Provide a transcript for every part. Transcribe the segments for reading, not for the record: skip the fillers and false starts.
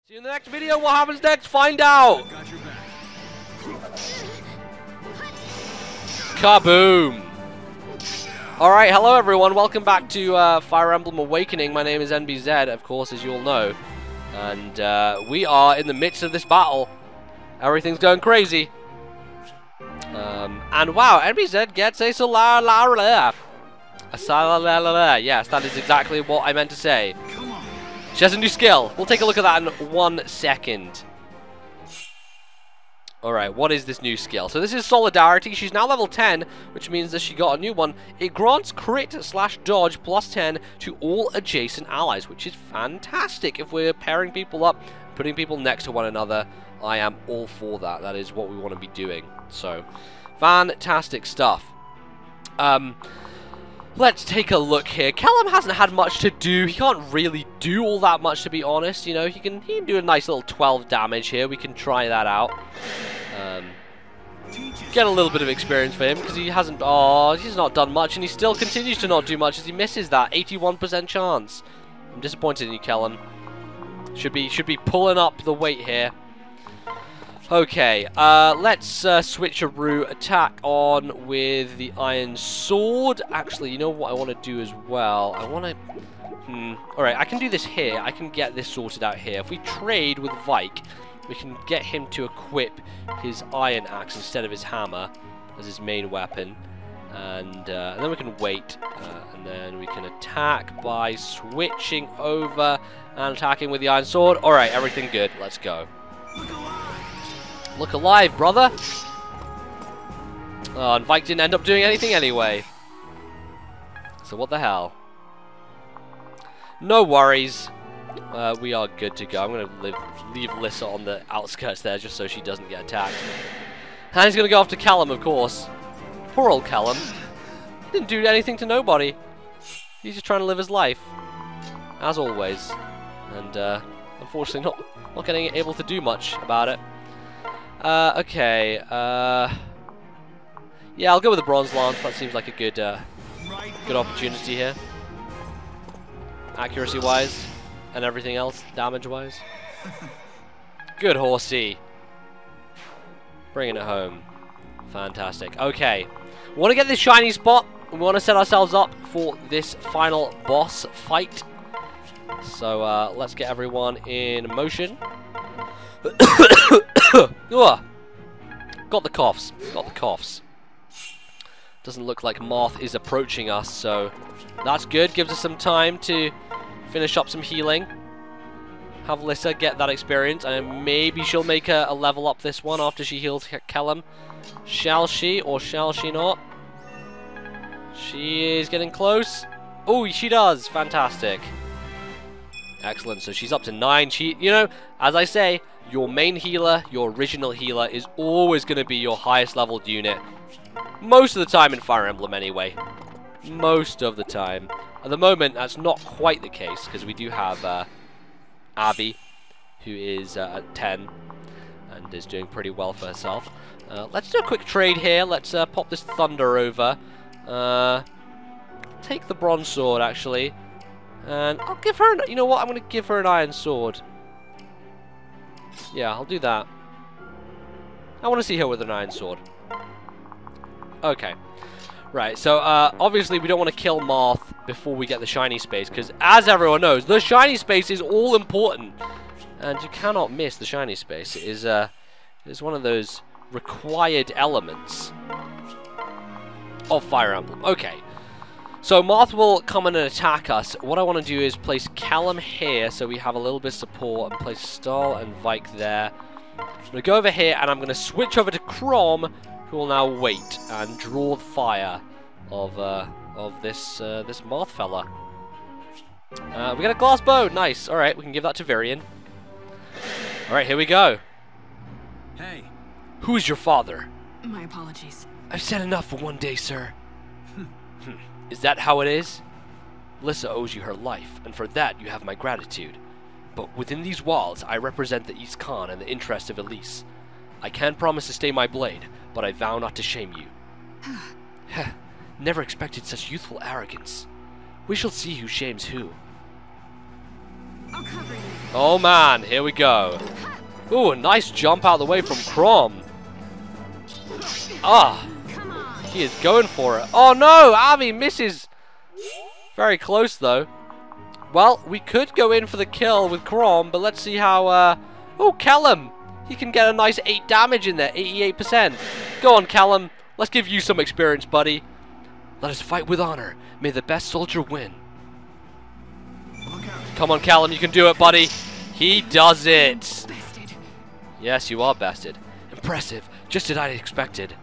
See you in the next video. What happens next? Find out. Got your back. Kaboom! Alright, hello everyone, welcome back to Fire Emblem Awakening. My name is NBZ, of course, as you all know. And we are in the midst of this battle. Everything's going crazy. And wow, NBZ gets a Solar. Yes, that is exactly what I meant to say. Come on. She has a new skill. We'll take a look at that in 1 second. Alright, what is this new skill? So this is Solidarity. She's now level 10, which means that she got a new one. It grants crit/dodge plus 10 to all adjacent allies, which is fantastic. If we're pairing people up, putting people next to one another, I am all for that. That is what we want to be doing. So, fantastic stuff. Let's take a look here. Callum hasn't had much to do. He can't really do all that much, to be honest. You know, he can do a nice little 12 damage here. We can try that out. Get a little bit of experience for him because he hasn't. Oh, he's not done much, and he still continues to not do much as he misses that 81% chance. I'm disappointed in you, Callum. Should be pulling up the weight here. Okay, let's switch a route, attack on with the Iron Sword. Actually, you know what I want to do as well? I want to... Alright, I can do this here. I can get this sorted out here. If we trade with Vike, we can get him to equip his Iron Axe instead of his hammer as his main weapon. And then we can wait, and then we can attack by switching over and attacking with the Iron Sword. Alright, everything good. Let's go. Look alive, brother! Oh, and Vike didn't end up doing anything anyway. So what the hell? No worries. We are good to go. I'm going to leave Lissa on the outskirts there just so she doesn't get attacked. And he's going to go after Callum, of course. Poor old Callum. He didn't do anything to nobody. He's just trying to live his life. As always. And unfortunately not getting able to do much about it. Okay, yeah, I'll go with the Bronze Lance. That seems like a good opportunity here. Accuracy-wise, and everything else, damage-wise. Good horsey. Bringing it home. Fantastic. Okay, we want to get this shiny spot. We want to set ourselves up for this final boss fight. So, let's get everyone in motion. Got the coughs. Got the coughs. Doesn't look like Marth is approaching us, so that's good. Gives us some time to finish up some healing. Have Lissa get that experience, and maybe she'll make a level up this one after she heals Callum. Shall she, or shall she not? She is getting close. Oh, she does. Fantastic. Excellent. So she's up to 9. You know, as I say, your main healer, your original healer, is always going to be your highest leveled unit. Most of the time in Fire Emblem, anyway. Most of the time. At the moment, that's not quite the case, because we do have Abby, who is at 10, and is doing pretty well for herself. Let's do a quick trade here. Let's pop this Thunder over. Take the Bronze Sword, actually. And I'll give her you know what? I'm going to give her an Iron Sword. Yeah, I'll do that. I want to see her with an Iron Sword. Okay. Right, so obviously we don't want to kill Marth before we get the shiny space, because as everyone knows, the shiny space is all important. And you cannot miss the shiny space. It is one of those required elements of Fire Emblem. Okay. So Marth will come in and attack us. What I want to do is place Callum here so we have a little bit of support, and place Stahl and Vike there. I'm going to go over here and I'm going to switch over to Chrom, who will now wait and draw the fire of this Marth fella. We got a glass bow. Nice. All right, we can give that to Virion. All right, here we go. Hey. Who's your father? My apologies. I've said enough for one day, sir. Is that how it is? Lissa owes you her life, and for that you have my gratitude. But within these walls, I represent the East Khan and the interest of Elise. I can't promise to stay my blade, but I vow not to shame you. Never expected such youthful arrogance. We shall see who shames who. I'll cover you. Oh man, here we go. Ooh, a nice jump out of the way from Chrom. Ah, Come on. he is going for it. Oh no, Abby misses. Very close though. Well, we could go in for the kill with Chrom, but let's see how, oh, Callum. He can get a nice 8 damage in there, 88%. Go on, Callum. Let's give you some experience, buddy. Let us fight with honor. May the best soldier win. Come on, Callum, you can do it, buddy. He does it. Bested. Yes, you are bested. Impressive. Just as I expected.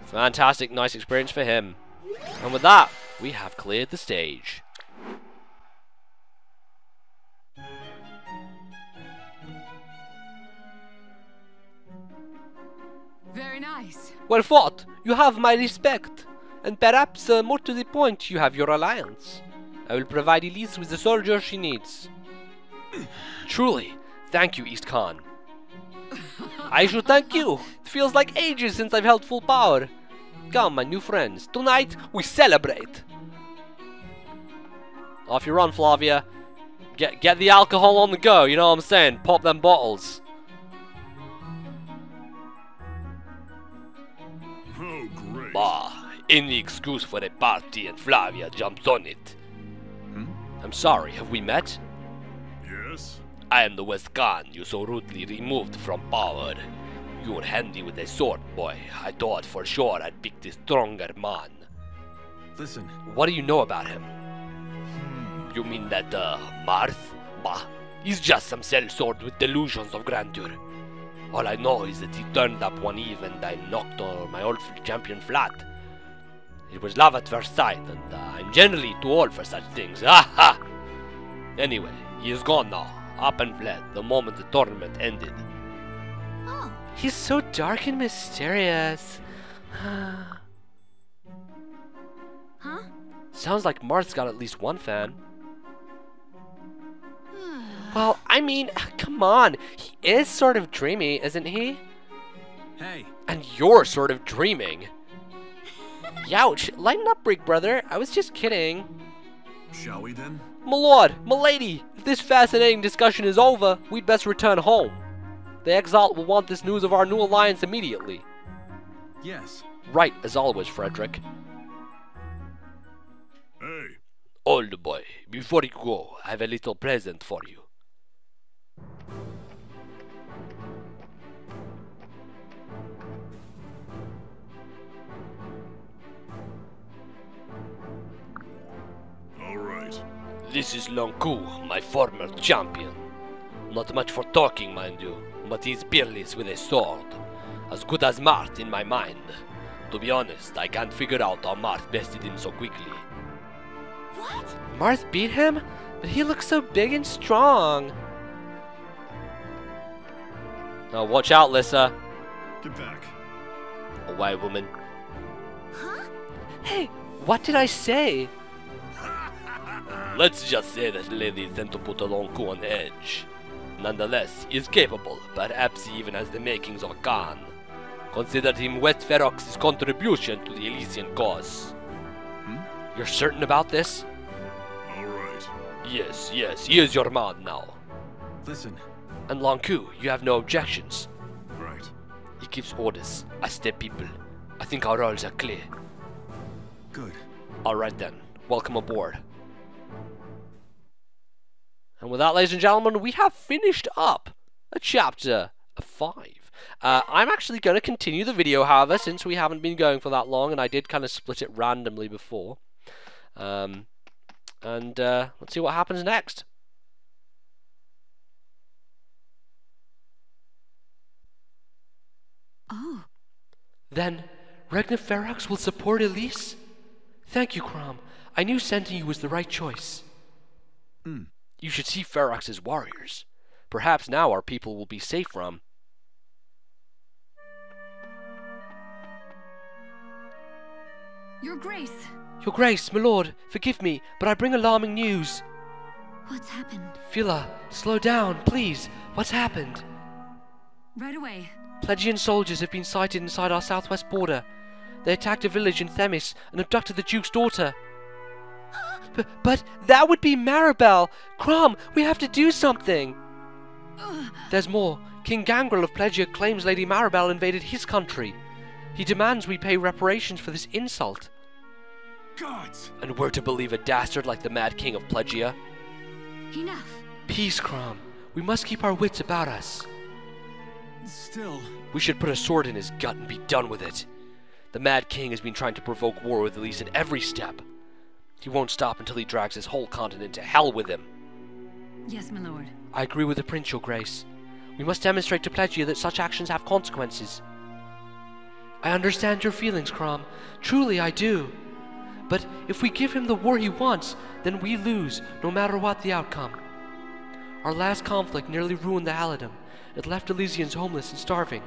Fantastic, nice experience for him. And with that, we have cleared the stage. Very nice. Well fought. You have my respect. And perhaps, more to the point, you have your alliance. I will provide Elise with the soldier she needs. Truly. Thank you, East Khan. I should thank you. It feels like ages since I've held full power. Come, my new friends. Tonight, we celebrate. Off you run, Flavia. Get the alcohol on the go, you know what I'm saying? Pop them bottles. Oh, great. Bah, any excuse for a party and Flavia jumps on it. I'm sorry, have we met? Yes? I am the West Khan you so rudely removed from power. You were handy with a sword, boy. I thought for sure I'd pick the stronger man. Listen. What do you know about him? You mean that, Marth? Bah, he's just some sellsword with delusions of grandeur. All I know is that he turned up one eve and I knocked my old champion flat. It was love at first sight, and I'm generally too old for such things. Ha ha! Anyway, he is gone now, up and fled the moment the tournament ended. Oh. He's so dark and mysterious. Huh? Sounds like Marth's got at least one fan. Well, I mean, come on. He is sort of dreamy, isn't he? Hey. And you're sort of dreaming. Youch, lighten up, Brig Brother. I was just kidding. Shall we then? My lord, my lady, if this fascinating discussion is over, we'd best return home. The Exalt will want this news of our new alliance immediately. Yes. Right, as always, Frederick. Hey. Old boy, before you go, I have a little present for you. All right. This is Lon'qu, my former champion. Not much for talking, mind you, but he's peerless with a sword. As good as Marth in my mind. To be honest, I can't figure out how Marth bested him so quickly. What? Marth beat him? But he looks so big and strong. Oh, watch out, Lissa. Get back. A white woman. Huh? Hey, what did I say? Let's just say that lady tend to put Lon'qu on edge. Nonetheless, he is capable, perhaps he even has the makings of a Khan. Considered him West Ferox's contribution to the Elysian cause. You're certain about this? All right. Yes, he is your man now. Listen. And Lon'qu, you have no objections. Right. He gives orders. I step people. I think our roles are clear. Good. Alright then, welcome aboard. And with that, ladies and gentlemen, we have finished up a chapter 5. I'm actually going to continue the video, however, since we haven't been going for that long, and I did kind of split it randomly before. Let's see what happens next. Oh. Then, Regna Ferox will support Elise? Thank you, Chrom. I knew sending you was the right choice. You should see Ferox's warriors. Perhaps now our people will be safe from... Your Grace. Your Grace, my lord, forgive me, but I bring alarming news. What's happened? Phila, slow down, please. What's happened? Right away. Plegian soldiers have been sighted inside our southwest border. They attacked a village in Themis and abducted the Duke's daughter. But that would be Maribel! Crom, we have to do something! There's more. King Gangrel of Plegia claims Lady Maribel invaded his country. He demands we pay reparations for this insult. Gods! And we're to believe a dastard like the Mad King of Plegia? Enough. Peace, Crom. We must keep our wits about us. Still... We should put a sword in his gut and be done with it. The Mad King has been trying to provoke war with Elise at every step. He won't stop until he drags his whole continent to hell with him. Yes, my lord. I agree with the Prince, Your Grace. We must demonstrate to Plegia that such actions have consequences. I understand your feelings, Crom. Truly, I do. But if we give him the war he wants, then we lose, no matter what the outcome. Our last conflict nearly ruined the Halidom. It left Elysians homeless and starving.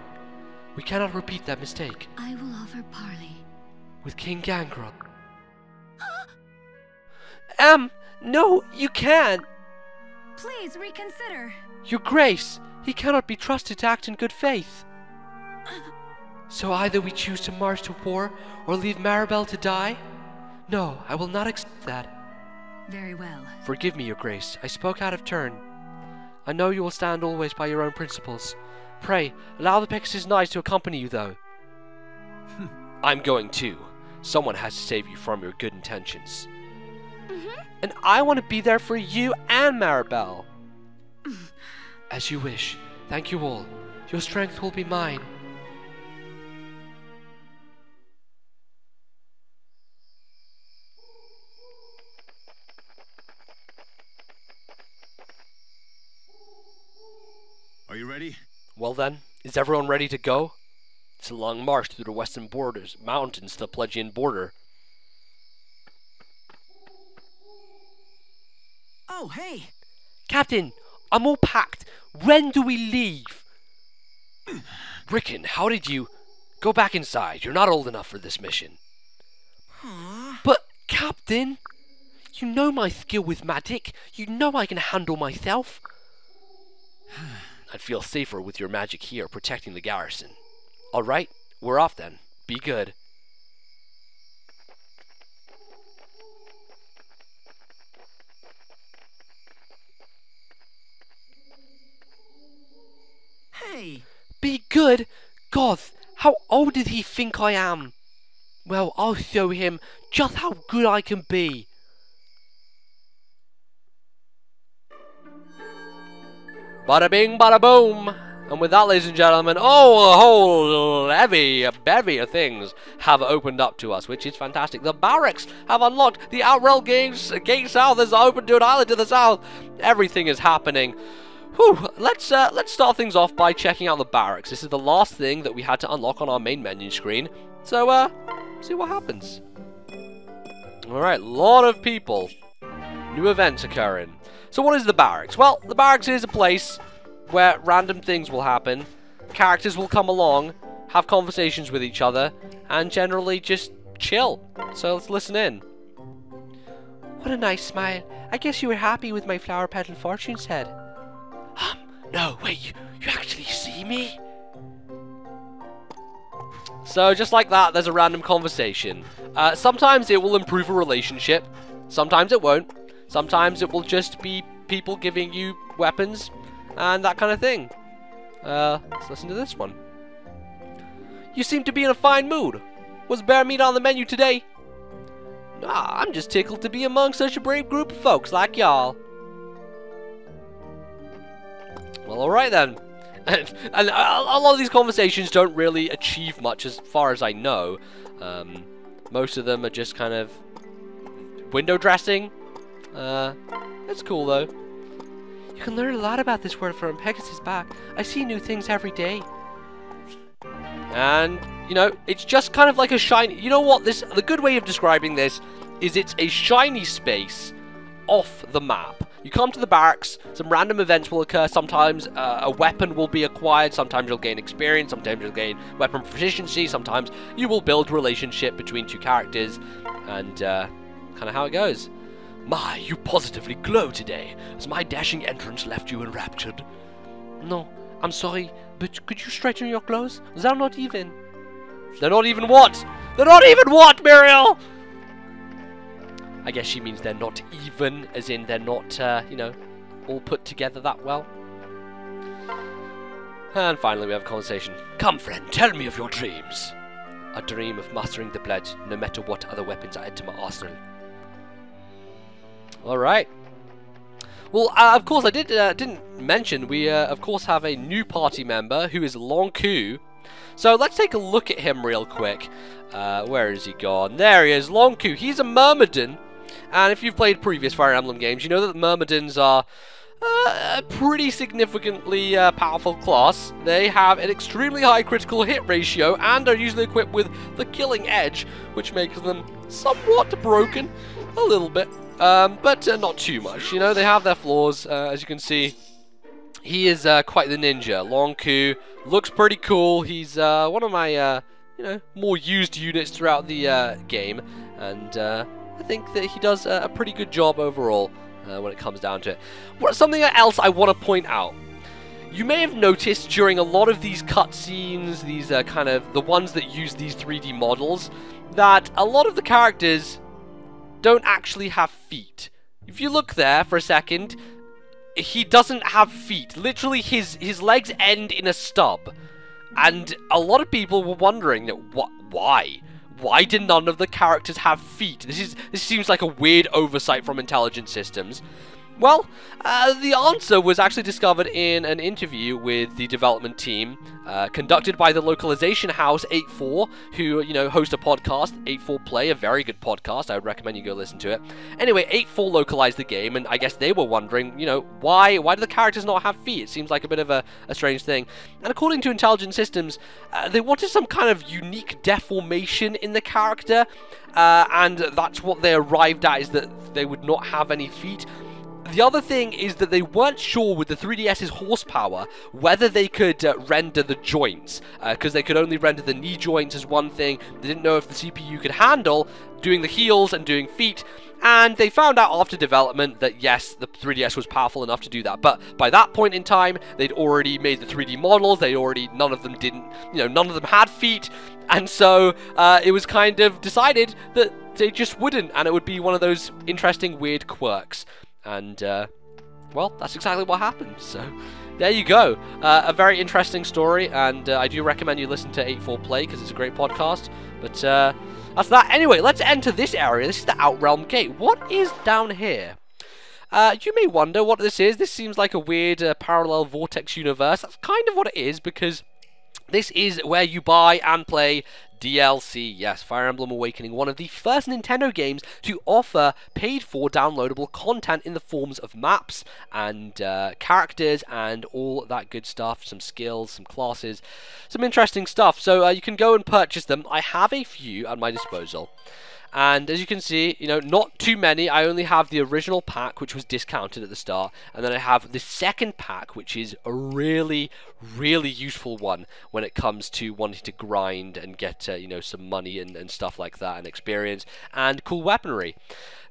We cannot repeat that mistake. I will offer parley. With King Gangrel. No, you can't! Please reconsider. Your Grace, he cannot be trusted to act in good faith. So either we choose to march to war, or leave Maribel to die? No, I will not accept that. Very well. Forgive me, Your Grace. I spoke out of turn. I know you will stand always by your own principles. Pray, allow the Pegasus Knights to accompany you, though. I'm going too. Someone has to save you from your good intentions. And I want to be there for you and Maribel. As you wish. Thank you all. Your strength will be mine. Are you ready? Well then, is everyone ready to go? It's a long march through the western mountains to the Plegian border. Oh, hey! Captain, I'm all packed. When do we leave? Rickon, how did you... Go back inside. You're not old enough for this mission. But, Captain, you know my skill with magic. You know I can handle myself. I'd feel safer with your magic here, protecting the garrison. Alright, we're off then. Be good. Hey! Be good? Goth, how old did he think I am? Well, I'll show him just how good I can be. Bada bing, bada boom. And with that, ladies and gentlemen, oh, a whole bevy of things have opened up to us, which is fantastic. The barracks have unlocked. The Outrealm gate south is open to an island to the south. Everything is happening. Whew, let's start things off by checking out the barracks. This is the last thing that we had to unlock on our main menu screen. So, see what happens. Alright, lot of people. New events occurring. So what is the barracks? Well, the barracks is a place where random things will happen. Characters will come along, have conversations with each other, and generally just chill. So let's listen in. What a nice smile. I guess you were happy with my flower petal fortune's head. No, wait, you actually see me? So, just like that, there's a random conversation. Sometimes it will improve a relationship. Sometimes it won't. Sometimes it will just be people giving you weapons and that kind of thing. Let's listen to this one. You seem to be in a fine mood. Was bear meat on the menu today? Nah, I'm just tickled to be among such a brave group of folks like y'all. Well, alright then. And a lot of these conversations don't really achieve much as far as I know. Most of them are just kind of window dressing. It's cool though. You can learn a lot about this world from Pegasus back. I see new things every day. And, you know, it's just kind of like a shiny... You know what? The good way of describing this is it's a shiny space off the map. You come to the barracks, some random events will occur, sometimes a weapon will be acquired, sometimes you'll gain experience, sometimes you'll gain weapon proficiency, sometimes you will build relationship between two characters, and kind of how it goes. My, you positively glow today, as my dashing entrance left you enraptured. No, I'm sorry, but could you straighten your clothes? They're not even. They're not even what? They're not even what, Muriel? I guess she means they're not even, as in they're not, you know, all put together that well. And finally we have a conversation. Come friend, tell me of your dreams. A dream of mastering the blade, no matter what other weapons I add to my arsenal. Alright. Well, of course, I didn't mention, we, of course, have a new party member, who is Lon'qu. So, let's take a look at him real quick. Where is he gone? There he is, Lon'qu. He's a Myrmidon. And if you've played previous Fire Emblem games, you know that the Myrmidons are a pretty significantly powerful class. They have an extremely high critical hit ratio and are usually equipped with the Killing Edge, which makes them somewhat broken, a little bit, but not too much. You know, they have their flaws. As you can see, he is quite the ninja. Lon'qu looks pretty cool. He's one of my you know, more used units throughout the game, and I think that he does a pretty good job overall. When it comes down to it. Something else I want to point out. You may have noticed during a lot of these cutscenes, these kind of the ones that use these 3D models, that a lot of the characters don't actually have feet. If you look there for a second, he doesn't have feet. Literally, his legs end in a stub. And a lot of people were wondering, why? Why did none of the characters have feet? This seems like a weird oversight from Intelligent Systems. Well, the answer was actually discovered in an interview with the development team, conducted by the localization house 84, who, you know, host a podcast, 84 Play, a very good podcast. I would recommend you go listen to it. Anyway, 84 localized the game, and I guess they were wondering, you know, why do the characters not have feet? It seems like a bit of a strange thing. And according to Intelligent Systems, they wanted some kind of unique deformation in the character, and that's what they arrived at, is that they would not have any feet. The other thing is that they weren't sure with the 3DS's horsepower whether they could render the joints, because they could only render the knee joints as one thing. They didn't know if the CPU could handle doing the heels and doing feet, and they found out after development that yes, the 3DS was powerful enough to do that. But by that point in time, they'd already made the 3D models. None of them didn't, you know, none of them had feet, and so it was kind of decided that they just wouldn't, and it would be one of those interesting weird quirks. And, well, that's exactly what happened, so there you go. A very interesting story, and I do recommend you listen to 84 Play, because it's a great podcast, but that's that. Anyway, let's enter this area. This is the Outrealm Gate. What is down here? You may wonder what this is. This seems like a weird parallel vortex universe. That's kind of what it is, because this is where you buy and play DLC. Yes, Fire Emblem Awakening, one of the first Nintendo games to offer paid-for downloadable content in the forms of maps and characters and all that good stuff, some skills, some classes, some interesting stuff. So you can go and purchase them. I have a few at my disposal. And as you can see, you know, not too many. I only have the original pack, which was discounted at the start, and then I have the second pack, which is a really, really useful one when it comes to wanting to grind and get, you know, some money and stuff like that, and experience, and cool weaponry.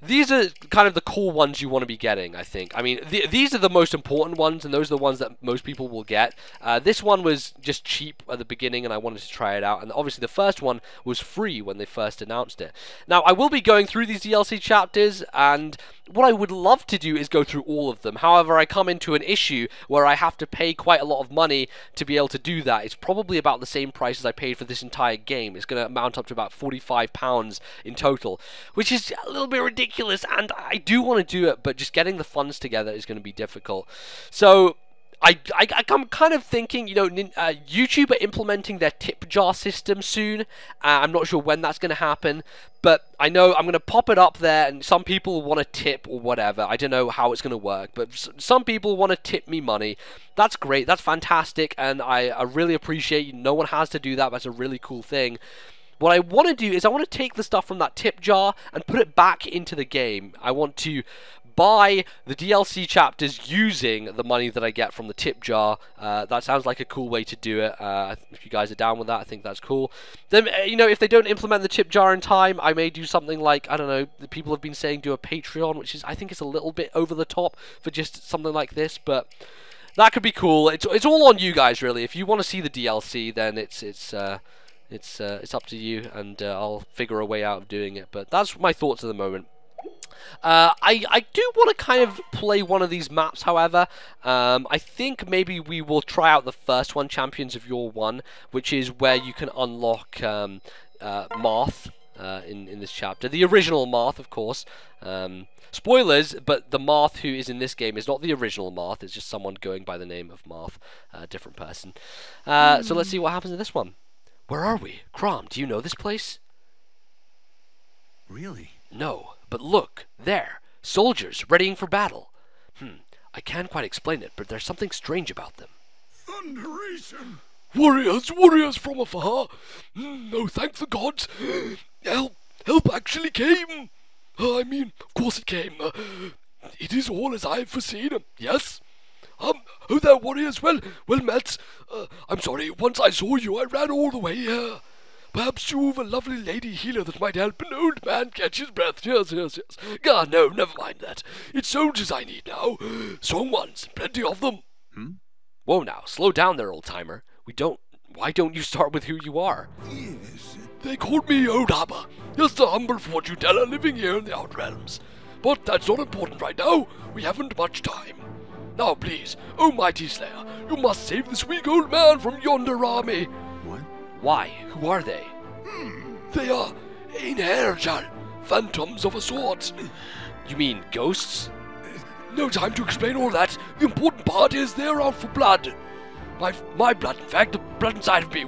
These are kind of the cool ones you want to be getting, I think. I mean, these are the most important ones, and those are the ones that most people will get. This one was just cheap at the beginning, and I wanted to try it out. And obviously, the first one was free when they first announced it. Now, I will be going through these DLC chapters, and what I would love to do is go through all of them. However, I come into an issue where I have to pay quite a lot of money to be able to do that. It's probably about the same price as I paid for this entire game. It's going to amount up to about £45 in total, which is a little bit ridiculous, and I do want to do it, but just getting the funds together is going to be difficult. So I'm kind of thinking, you know, YouTube are implementing their tip jar system soon. I'm not sure when that's going to happen, but I know I'm going to pop it up there, and some people want to tip or whatever. I don't know how it's going to work, but some people want to tip me money. That's great. That's fantastic, and I really appreciate it. No one has to do that. That's a really cool thing. What I want to do is I want to take the stuff from that tip jar and put it back into the game. I want to buy the DLC chapters using the money that I get from the tip jar. That sounds like a cool way to do it. If you guys are down with that, I think that's cool. Then, you know, if they don't implement the tip jar in time, I may do something like, I don't know, the people have been saying do a Patreon, which is, I think it's a little bit over the top for just something like this, but that could be cool. It's all on you guys, really. If you want to see the DLC, then it's up to you, and I'll figure a way out of doing it. But that's my thoughts at the moment. I do want to kind of play one of these maps, however. I think maybe we will try out the first one, Champions of Your One, which is where you can unlock Marth in this chapter. The original Marth, of course. Spoilers, but the Marth who is in this game is not the original Marth. It's just someone going by the name of Marth, a different person. So let's see what happens in this one. Where are we? Crom, do you know this place? Really? No, but look, there, soldiers readying for battle. I can't quite explain it, but there's something strange about them. Thunderation! Warriors from afar. Oh, thank the gods. Help actually came. I mean, of course it came. It is all as I have foreseen. Yes. Oh there, warriors. Well met. I'm sorry. Once I saw you, I ran all the way here. Perhaps you've a lovely lady healer that might help an old man catch his breath. Yes. God, no, never mind that. It's soldiers I need now. Strong ones, plenty of them. Whoa now, slow down there, old-timer. Why don't you start with who you are? Yes. They called me Old Hammer. Just a humble fortune teller living here in the Outrealms. But that's not important right now. We haven't much time. Now please, oh mighty Slayer, you must save this weak old man from yonder army. What? Why? Who are they? They are Einherjar, phantoms of a sort. You mean ghosts? No time to explain all that. The important part is they're out for blood. My blood, in fact, the blood inside of me,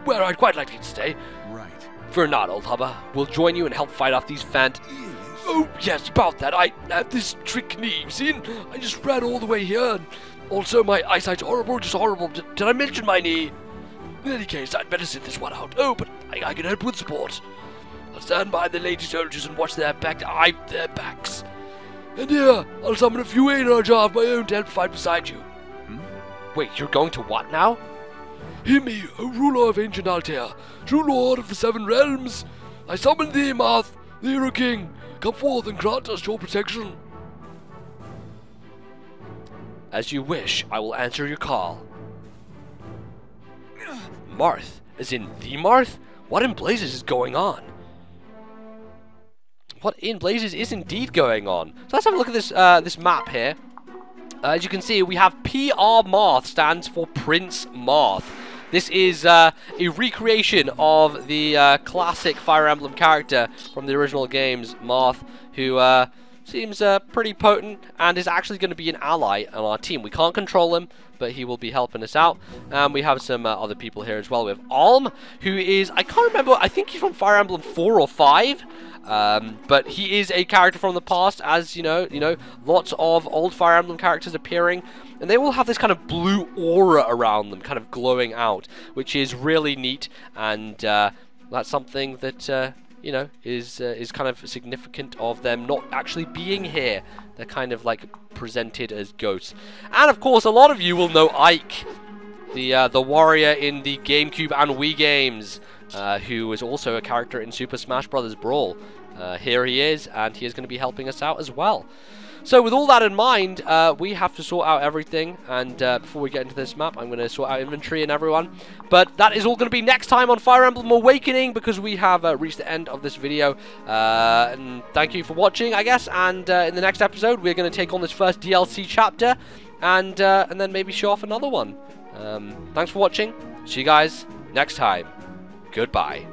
where I'd quite like to stay. Right. Fear not, old hubba. We'll join you and help fight off these Yes. Oh, yes, about that. I have this trick knee, you see? I just ran all the way here, and also my eyesight's horrible, just horrible. Did I mention my knee? In any case, I'd better sit this one out. Oh, but I can help with support. I'll stand by the lady soldiers and watch their backs. And here, I'll summon a few Einherjar of my own to help fight beside you. Wait, you're going to what now? Hear me, O ruler of ancient Altair, true lord of the seven realms. I summon thee, Marth, the hero king. Come forth and grant us your protection. As you wish, I will answer your call. Marth? As in the Marth? What in blazes is going on? What in blazes is indeed going on? So let's have a look at this this map here. As you can see, we have PR Marth stands for Prince Marth. This is a recreation of the classic Fire Emblem character from the original games, Marth, who seems pretty potent and is actually going to be an ally on our team. We can't control him, but he will be helping us out. And we have some other people here as well. We have Alm, who is, I can't remember, I think he's from Fire Emblem 4 or 5. But he is a character from the past, as you know, lots of old Fire Emblem characters appearing, and they will have this kind of blue aura around them, kind of glowing out, which is really neat, and that's something that is kind of significant of them not actually being here. They're kind of like presented as ghosts, and of course, a lot of you will know Ike, the warrior in the GameCube and Wii games. Who is also a character in Super Smash Bros. Brawl. Here he is, and he is going to be helping us out as well. So with all that in mind, we have to sort out everything, and before we get into this map, I'm going to sort out inventory and everyone. But that is all going to be next time on Fire Emblem Awakening, because we have reached the end of this video. And thank you for watching, I guess, and in the next episode, we're going to take on this first DLC chapter, and then maybe show off another one. Thanks for watching. See you guys next time. Goodbye.